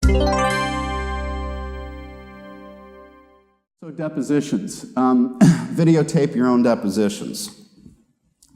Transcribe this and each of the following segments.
So depositions. Videotape your own depositions.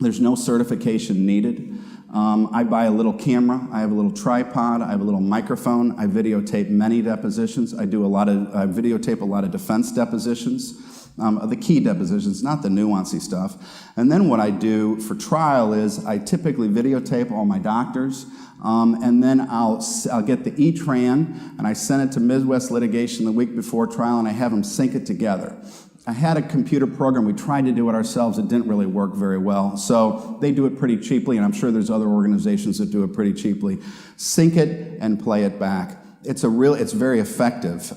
There's no certification needed. I buy a little camera, I have a little tripod, I have a little microphone, I videotape many depositions. I videotape a lot of defense depositions, the key depositions, not the nuancy stuff. And then what I do for trial is I typically videotape all my doctors, and then I'll get the E-Tran and I send it to Midwest Litigation the week before trial and I have them sync it together. I had a computer program, we tried to do it ourselves, it didn't really work very well. So they do it pretty cheaply, and I'm sure there's other organizations that do it pretty cheaply. Sync it and play it back. It's very effective.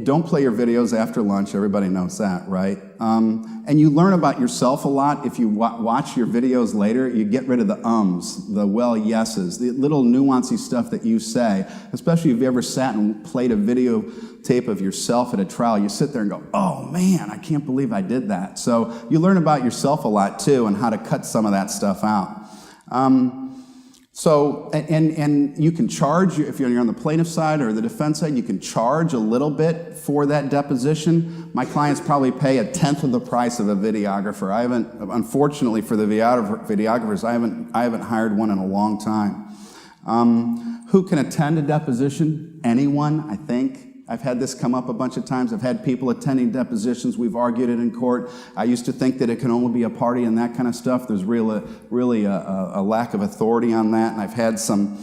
Don't play your videos after lunch, everybody knows that, right? And you learn about yourself a lot. If you watch your videos later, you get rid of the ums, the well yeses, the little nuancy stuff that you say, especially if you ever sat and played a videotape of yourself at a trial. You sit there and go, oh man, I can't believe I did that. So you learn about yourself a lot too and how to cut some of that stuff out. And you can charge, if you're on the plaintiff side or the defense side, you can charge a little bit for that deposition. My clients probably pay 1/10 of the price of a videographer. Unfortunately for the videographers, I haven't hired one in a long time. Who can attend a deposition? Anyone, I think. I've had this come up a bunch of times. I've had people attending depositions. We've argued it in court. I used to think that it can only be a party and that kind of stuff. There's really a lack of authority on that, and I've had some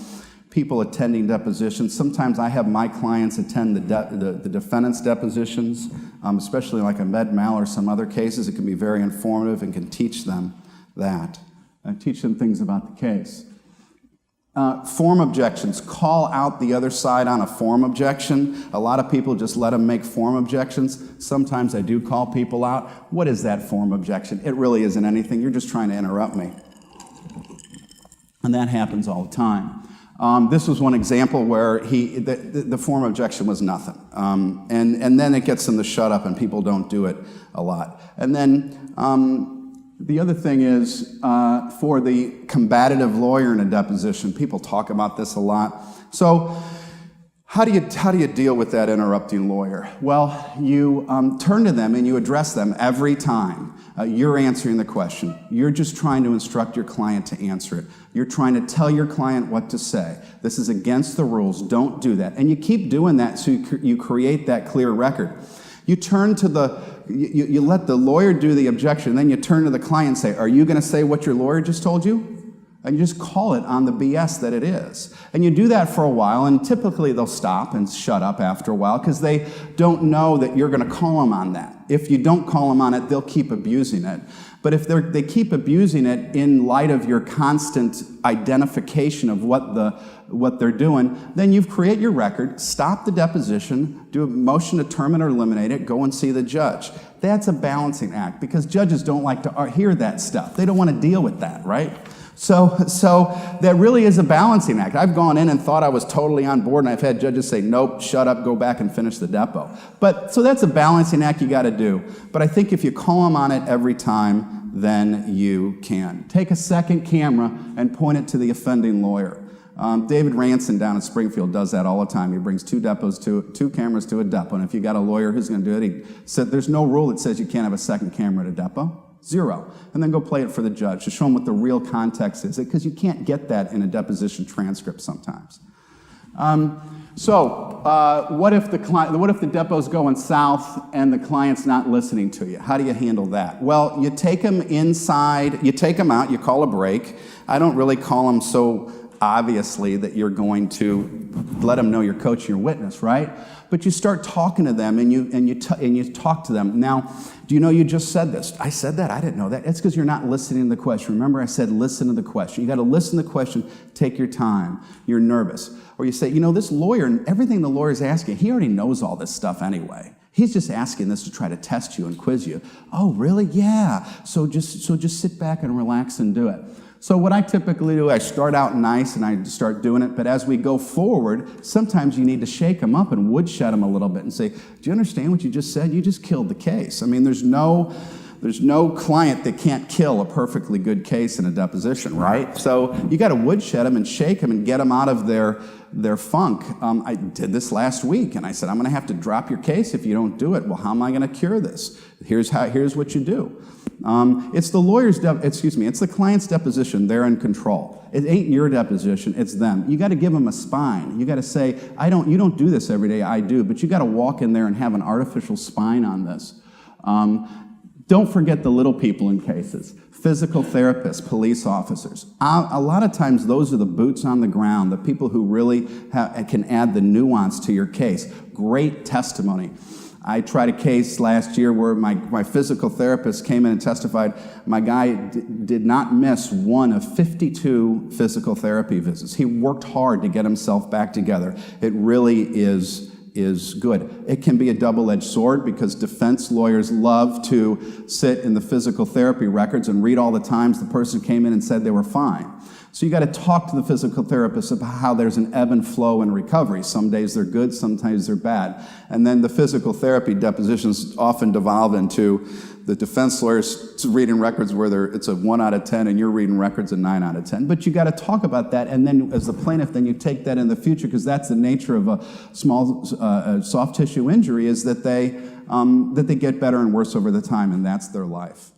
people attending depositions. Sometimes I have my clients attend the defendant's depositions, especially like a med mal or some other cases. It can be very informative and can teach them that. Teach them things about the case. Form objections. Call out the other side on a form objection. A lot of people just let them make form objections. Sometimes I do call people out. What is that form objection? It really isn't anything. You're just trying to interrupt me. And that happens all the time. This was one example where the form objection was nothing. And then it gets them to shut up and people don't do it a lot. And then the other thing is, for the combative lawyer in a deposition, people talk about this a lot. So how do you deal with that interrupting lawyer? Well, you turn to them and you address them every time. You're answering the question. You're just trying to instruct your client to answer it. You're trying to tell your client what to say. This is against the rules. Don't do that. And you keep doing that so you create that clear record. You turn to you let the lawyer do the objection, then you turn to the client and say, are you going to say what your lawyer just told you? And you just call it on the BS that it is. And you do that for a while, and typically they'll stop and shut up after a while because they don't know that you're going to call them on that. If you don't call them on it, they'll keep abusing it. But if they keep abusing it in light of your constant identification of what they're doing, then you create your record, stop the deposition, do a motion to terminate or eliminate it, go and see the judge. That's a balancing act because judges don't like to hear that stuff. They don't want to deal with that, right? So that really is a balancing act. I've gone in and thought I was totally on board, and I've had judges say, nope, shut up, go back and finish the depo. So that's a balancing act you got to do. But I think if you call them on it every time, then you can. Take a second camera and point it to the offending lawyer. David Ranson down in Springfield does that all the time. He brings two cameras to a depo, and if you got a lawyer who's going to do it, he said there's no rule that says you can't have a second camera at a depo. 0. And then go play it for the judge to show them what the real context is, because you can't get that in a deposition transcript sometimes. What if the depo's going south and the client's not listening to you? How do you handle that? Well, you take them inside, you take them out, you call a break. I don't really call them so obviously that you're going to let them know you're coaching your witness, right? But you start talking to them and you talk to them. Now, do you know you just said this? I said that? I didn't know that. It's because you're not listening to the question. Remember I said listen to the question. You got to listen to the question, take your time. You're nervous. Or you say, you know, this lawyer and everything the lawyer's asking, he already knows all this stuff anyway. He's just asking this to try to test you and quiz you. Oh, really? Yeah. So just sit back and relax and do it. So what I typically do, I start out nice and I start doing it, but as we go forward, sometimes you need to shake them up and woodshed them a little bit and say, do you understand what you just said? You just killed the case. I mean, there's no there's no client that can't kill a perfectly good case in a deposition, right? So you got to woodshed them and shake them and get them out of their funk. I did this last week, and I said, I'm going to have to drop your case if you don't do it. Well, how am I going to cure this? Here's what you do. It's the client's deposition. They're in control. It ain't your deposition, it's them. You got to give them a spine. You got to say, you don't do this every day, I do, but you got to walk in there and have an artificial spine on this. Don't forget the little people in cases. Physical therapists, police officers. A lot of times those are the boots on the ground, the people who really can add the nuance to your case. Great testimony. I tried a case last year where my physical therapist came in and testified. My guy did not miss one of 52 physical therapy visits. He worked hard to get himself back together. It really is good. It can be a double-edged sword because defense lawyers love to sit in the physical therapy records and read all the times the person came in and said they were fine. So you got to talk to the physical therapist about how there's an ebb and flow in recovery. Some days they're good, sometimes they're bad. And then the physical therapy depositions often devolve into the defense lawyers reading records where it's a 1 out of 10 and you're reading records a 9 out of 10. But you got to talk about that, and then as the plaintiff, then you take that in the future, because that's the nature of a small soft tissue injury, is that they get better and worse over the time, and that's their life.